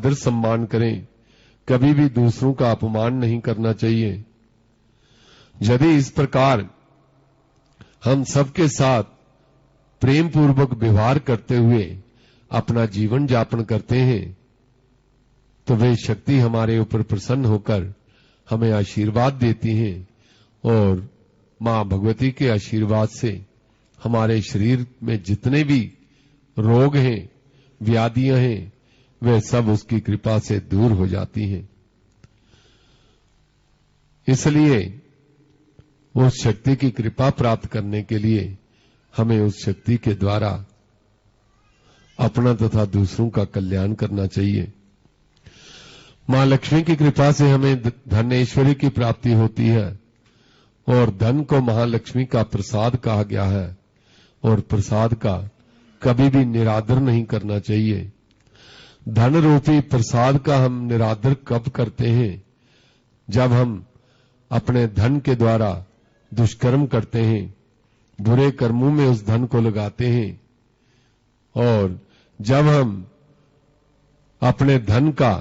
आदर सम्मान करें, कभी भी दूसरों का अपमान नहीं करना चाहिए। यदि इस प्रकार हम सबके साथ प्रेम पूर्वक व्यवहार करते हुए अपना जीवन यापन करते हैं तो वे शक्ति हमारे ऊपर प्रसन्न होकर हमें आशीर्वाद देती हैं और मां भगवती के आशीर्वाद से हमारे शरीर में जितने भी रोग हैं, व्याधियां हैं, वे सब उसकी कृपा से दूर हो जाती हैं। इसलिए उस शक्ति की कृपा प्राप्त करने के लिए हमें उस शक्ति के द्वारा अपना तथा दूसरों का कल्याण करना चाहिए। मां लक्ष्मी की कृपा से हमें धन ऐश्वर्य की प्राप्ति होती है और धन को महालक्ष्मी का प्रसाद कहा गया है और प्रसाद का कभी भी निरादर नहीं करना चाहिए। धन रूपी प्रसाद का हम निरादर कब करते हैं? जब हम अपने धन के द्वारा दुष्कर्म करते हैं, बुरे कर्मों में उस धन को लगाते हैं और जब हम अपने धन का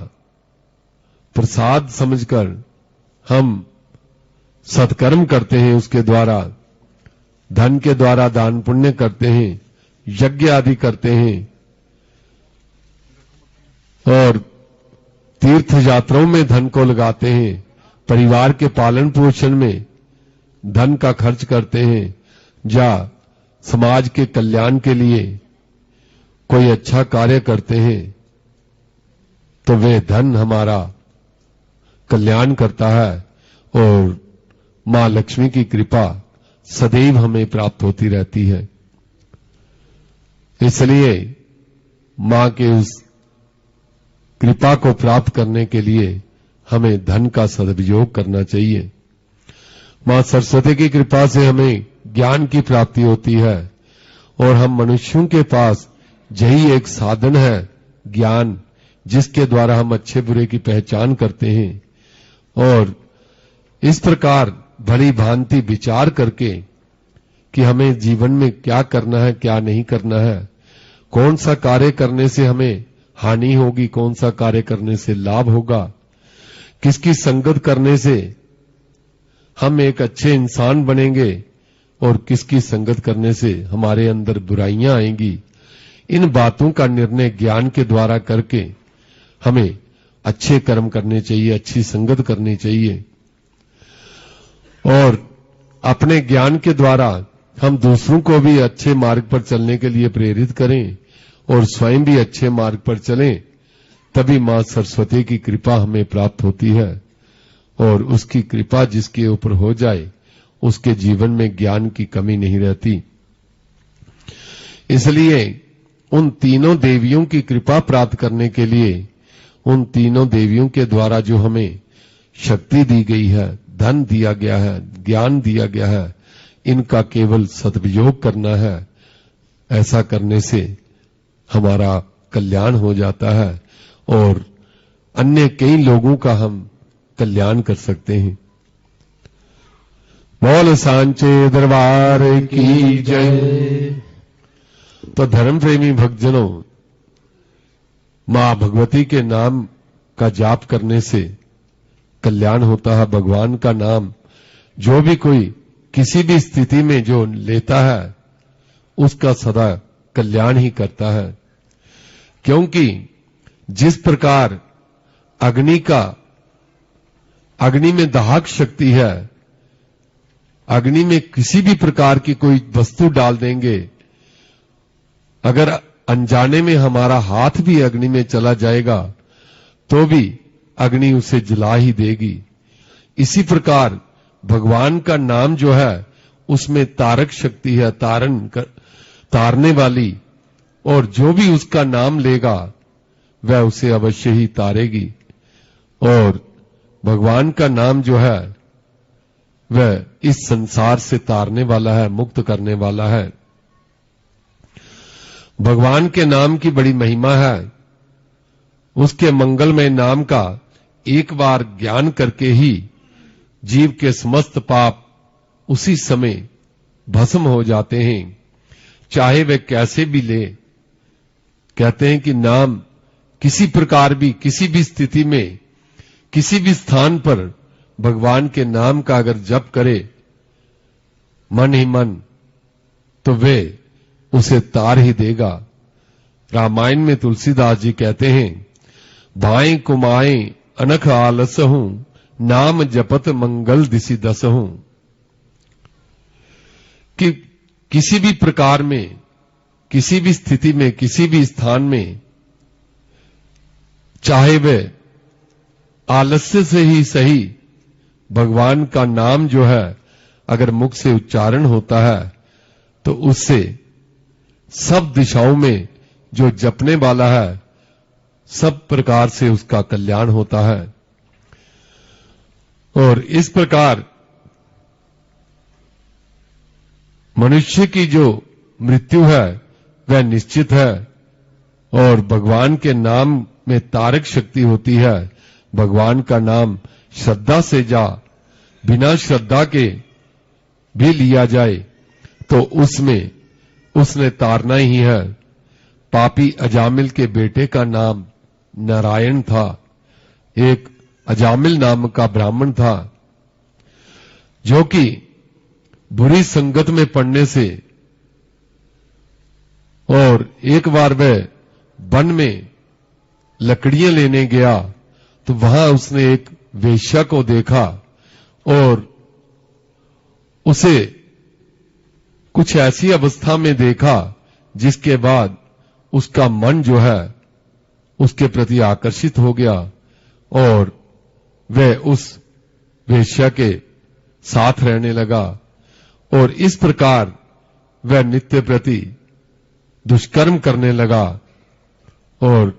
प्रसाद समझकर हम सत्कर्म करते हैं, उसके द्वारा धन के द्वारा दान पुण्य करते हैं, यज्ञ आदि करते हैं और तीर्थ यात्राओं में धन को लगाते हैं, परिवार के पालन पोषण में धन का खर्च करते हैं, या समाज के कल्याण के लिए कोई अच्छा कार्य करते हैं तो वे धन हमारा कल्याण करता है और मां लक्ष्मी की कृपा सदैव हमें प्राप्त होती रहती है। इसलिए मां के उस कृपा को प्राप्त करने के लिए हमें धन का सदुपयोग करना चाहिए। मां सरस्वती की कृपा से हमें ज्ञान की प्राप्ति होती है और हम मनुष्यों के पास यही एक साधन है ज्ञान, जिसके द्वारा हम अच्छे बुरे की पहचान करते हैं और इस प्रकार भली भांति विचार करके कि हमें जीवन में क्या करना है, क्या नहीं करना है, कौन सा कार्य करने से हमें हानि होगी, कौन सा कार्य करने से लाभ होगा, किसकी संगत करने से हम एक अच्छे इंसान बनेंगे और किसकी संगत करने से हमारे अंदर बुराइयां आएंगी। इन बातों का निर्णय ज्ञान के द्वारा करके हमें अच्छे कर्म करने चाहिए, अच्छी संगत करनी चाहिए और अपने ज्ञान के द्वारा हम दूसरों को भी अच्छे मार्ग पर चलने के लिए प्रेरित करें और स्वयं भी अच्छे मार्ग पर चलें। तभी मां सरस्वती की कृपा हमें प्राप्त होती है और उसकी कृपा जिसके ऊपर हो जाए उसके जीवन में ज्ञान की कमी नहीं रहती। इसलिए उन तीनों देवियों की कृपा प्राप्त करने के लिए, उन तीनों देवियों के द्वारा जो हमें शक्ति दी गई है, धन दिया गया है, ज्ञान दिया गया है, इनका केवल सदुपयोग करना है। ऐसा करने से हमारा कल्याण हो जाता है और अन्य कई लोगों का हम कल्याण कर सकते हैं। बोल सांचे दरबार की जय। तो धर्म प्रेमी भक्तजनों, मां भगवती के नाम का जाप करने से कल्याण होता है। भगवान का नाम जो भी कोई किसी भी स्थिति में जो लेता है उसका सदा कल्याण ही करता है, क्योंकि जिस प्रकार अग्नि में दाहक शक्ति है, अग्नि में किसी भी प्रकार की कोई वस्तु डाल देंगे, अगर अनजाने में हमारा हाथ भी अग्नि में चला जाएगा तो भी अग्नि उसे जला ही देगी। इसी प्रकार भगवान का नाम जो है उसमें तारक शक्ति है, तारने वाली, और जो भी उसका नाम लेगा वह उसे अवश्य ही तारेगी। और भगवान का नाम जो है वह इस संसार से तारने वाला है, मुक्त करने वाला है। भगवान के नाम की बड़ी महिमा है। उसके मंगलमय नाम का एक बार ज्ञान करके ही जीव के समस्त पाप उसी समय भस्म हो जाते हैं, चाहे वे कैसे भी ले। कहते हैं कि नाम किसी प्रकार भी, किसी भी स्थिति में, किसी भी स्थान पर भगवान के नाम का अगर जप करे मन ही मन, तो वे उसे तार ही देगा। रामायण में तुलसीदास जी कहते हैं, भाई कुमाए अनख आलस हूं, नाम जपत मंगल दिशि दस हूं। कि किसी भी प्रकार में, किसी भी स्थिति में, किसी भी स्थान में, चाहे वह आलस्य से ही सही, भगवान का नाम जो है अगर मुख से उच्चारण होता है तो उससे सब दिशाओं में जो जपने वाला है सब प्रकार से उसका कल्याण होता है। और इस प्रकार मनुष्य की जो मृत्यु है वह निश्चित है और भगवान के नाम में तारक शक्ति होती है। भगवान का नाम श्रद्धा से जा, बिना श्रद्धा के भी लिया जाए तो उसमें उसने तारना ही है। पापी अजामिल के बेटे का नाम नारायण था। एक अजामिल नाम का ब्राह्मण था जो कि बुरी संगत में पड़ने से, और एक बार वह वन में लकड़ियां लेने गया तो वहां उसने एक वेश्या को देखा और उसे कुछ ऐसी अवस्था में देखा जिसके बाद उसका मन जो है उसके प्रति आकर्षित हो गया और वह उस वेश्या के साथ रहने लगा। और इस प्रकार वह नित्य प्रति दुष्कर्म करने लगा और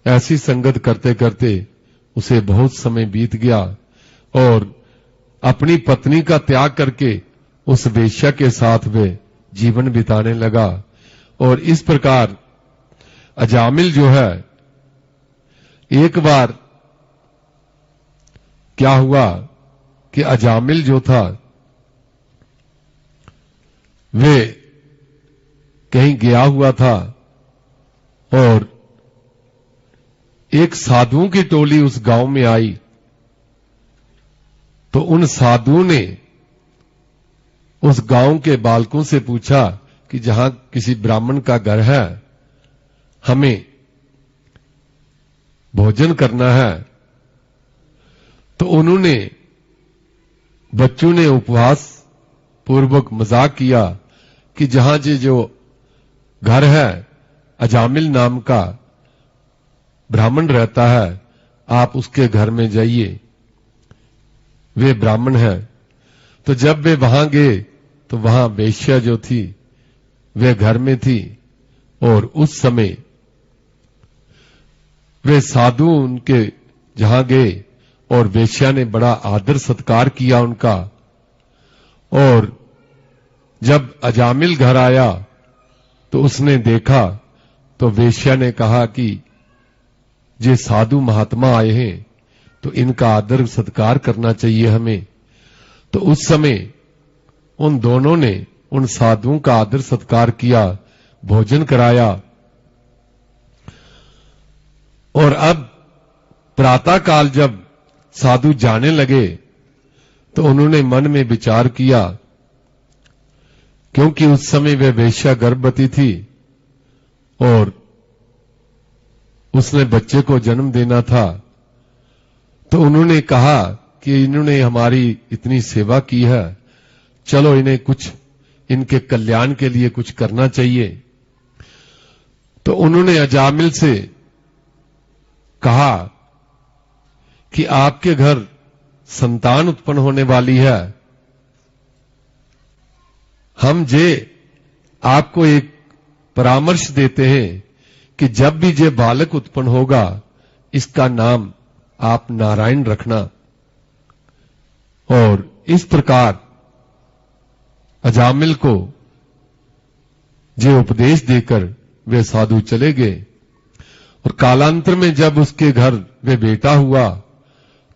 ऐसी संगत करते करते उसे बहुत समय बीत गया और अपनी पत्नी का त्याग करके उस वेश्या के साथ वे जीवन बिताने लगा। और इस प्रकार अजामिल जो है, एक बार क्या हुआ कि अजामिल जो था वे कहीं गया हुआ था और एक साधुओं की टोली उस गांव में आई तो उन साधुओं ने उस गांव के बालकों से पूछा कि जहां किसी ब्राह्मण का घर है, हमें भोजन करना है। तो उन्होंने, बच्चों ने उपवास पूर्वक मजाक किया कि जहां जो घर है अजामिल नाम का ब्राह्मण रहता है, आप उसके घर में जाइए, वे ब्राह्मण है। तो जब वे वहां गए तो वहां वेश्या जो थी वे घर में थी और उस समय वे साधु उनके जहां गए और वेश्या ने बड़ा आदर सत्कार किया उनका। और जब अजामिल घर आया तो उसने देखा तो वेश्या ने कहा कि ये साधु महात्मा आए हैं तो इनका आदर सत्कार करना चाहिए हमें। तो उस समय उन दोनों ने उन साधुओं का आदर सत्कार किया, भोजन कराया। और अब प्रातः काल जब साधु जाने लगे तो उन्होंने मन में विचार किया, क्योंकि उस समय वह वेश्या गर्भवती थी और उसने बच्चे को जन्म देना था। तो उन्होंने कहा कि इन्होंने हमारी इतनी सेवा की है, चलो इन्हें कुछ, इनके कल्याण के लिए कुछ करना चाहिए। तो उन्होंने अजामिल से कहा कि आपके घर संतान उत्पन्न होने वाली है, हम आपको एक परामर्श देते हैं कि जब भी ये बालक उत्पन्न होगा इसका नाम आप नारायण रखना। और इस प्रकार अजामिल को ये उपदेश देकर वे साधु चले गए। और कालांतर में जब उसके घर वे बेटा हुआ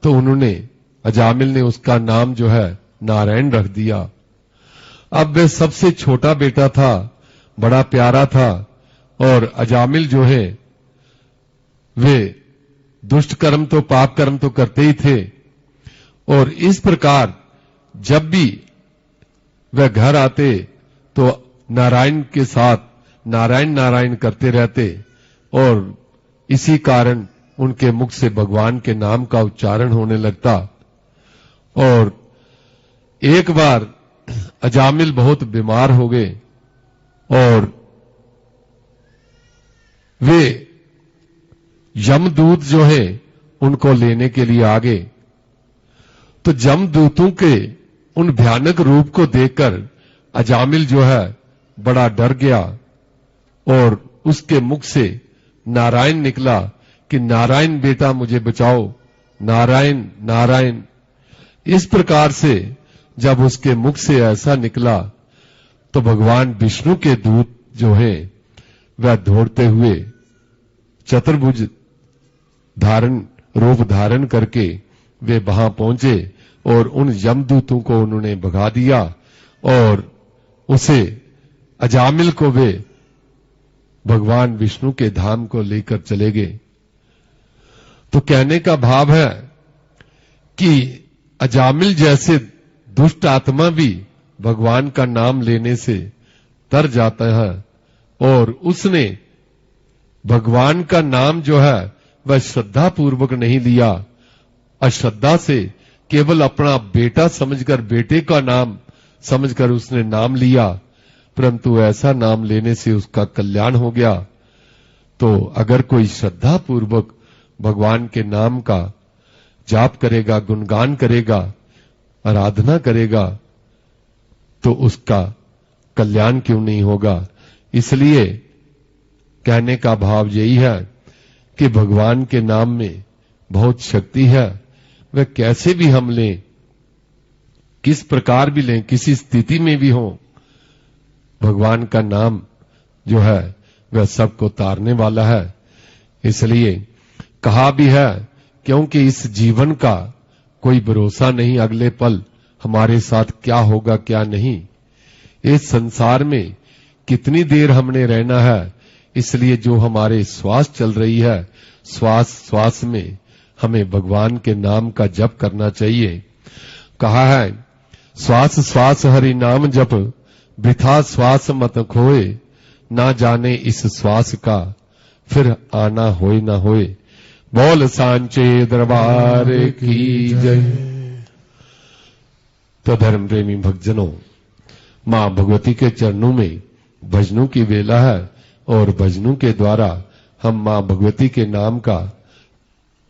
तो उन्होंने, अजामिल ने उसका नाम जो है नारायण रख दिया। अब वे सबसे छोटा बेटा था, बड़ा प्यारा था और अजामिल जो है वे दुष्ट कर्म तो पाप कर्म तो करते ही थे, और इस प्रकार जब भी वह घर आते तो नारायण के साथ नारायण नारायण करते रहते, और इसी कारण उनके मुख से भगवान के नाम का उच्चारण होने लगता। और एक बार अजामिल बहुत बीमार हो गए और वे यमदूत जो है उनको लेने के लिए आ गए। तो यमदूतों के उन भयानक रूप को देखकर अजामिल जो है बड़ा डर गया, और उसके मुख से नारायण निकला कि नारायण बेटा मुझे बचाओ, नारायण नारायण। इस प्रकार से जब उसके मुख से ऐसा निकला तो भगवान विष्णु के दूत जो है वह दौड़ते हुए चतुर्भुज रूप धारण करके वे वहां पहुंचे और उन यमदूतों को उन्होंने भगा दिया, और उसे अजामिल को वे भगवान विष्णु के धाम को लेकर चले गए। तो कहने का भाव है कि अजामिल जैसे दुष्ट आत्मा भी भगवान का नाम लेने से तर जाता है, और उसने भगवान का नाम जो है वह श्रद्धा पूर्वक नहीं लिया, अश्रद्धा से केवल अपना बेटा समझकर, बेटे का नाम समझकर उसने नाम लिया, परंतु ऐसा नाम लेने से उसका कल्याण हो गया। तो अगर कोई श्रद्धा पूर्वक भगवान के नाम का जाप करेगा, गुणगान करेगा, आराधना करेगा, तो उसका कल्याण क्यों नहीं होगा। इसलिए कहने का भाव यही है कि भगवान के नाम में बहुत शक्ति है। वह कैसे भी हम लें, किस प्रकार भी लें, किसी स्थिति में भी हो, भगवान का नाम जो है वह सबको तारने वाला है। इसलिए कहा भी है, क्योंकि इस जीवन का कोई भरोसा नहीं, अगले पल हमारे साथ क्या होगा क्या नहीं। इस संसार में कितनी देर हमने रहना है, इसलिए जो हमारे श्वास चल रही है, श्वास श्वास में हमें भगवान के नाम का जप करना चाहिए। कहा है, श्वास श्वास हरि नाम जप, वृथा श्वास मत खोए, ना जाने इस श्वास का फिर आना होए ना होए। बोल सांचे दरबार की जय। तो धर्म प्रेमी भक्तजनों, मां भगवती के चरणों में भजनों की वेला है, और भजनों के द्वारा हम मां भगवती के नाम का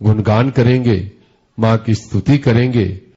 गुणगान करेंगे, मां की स्तुति करेंगे।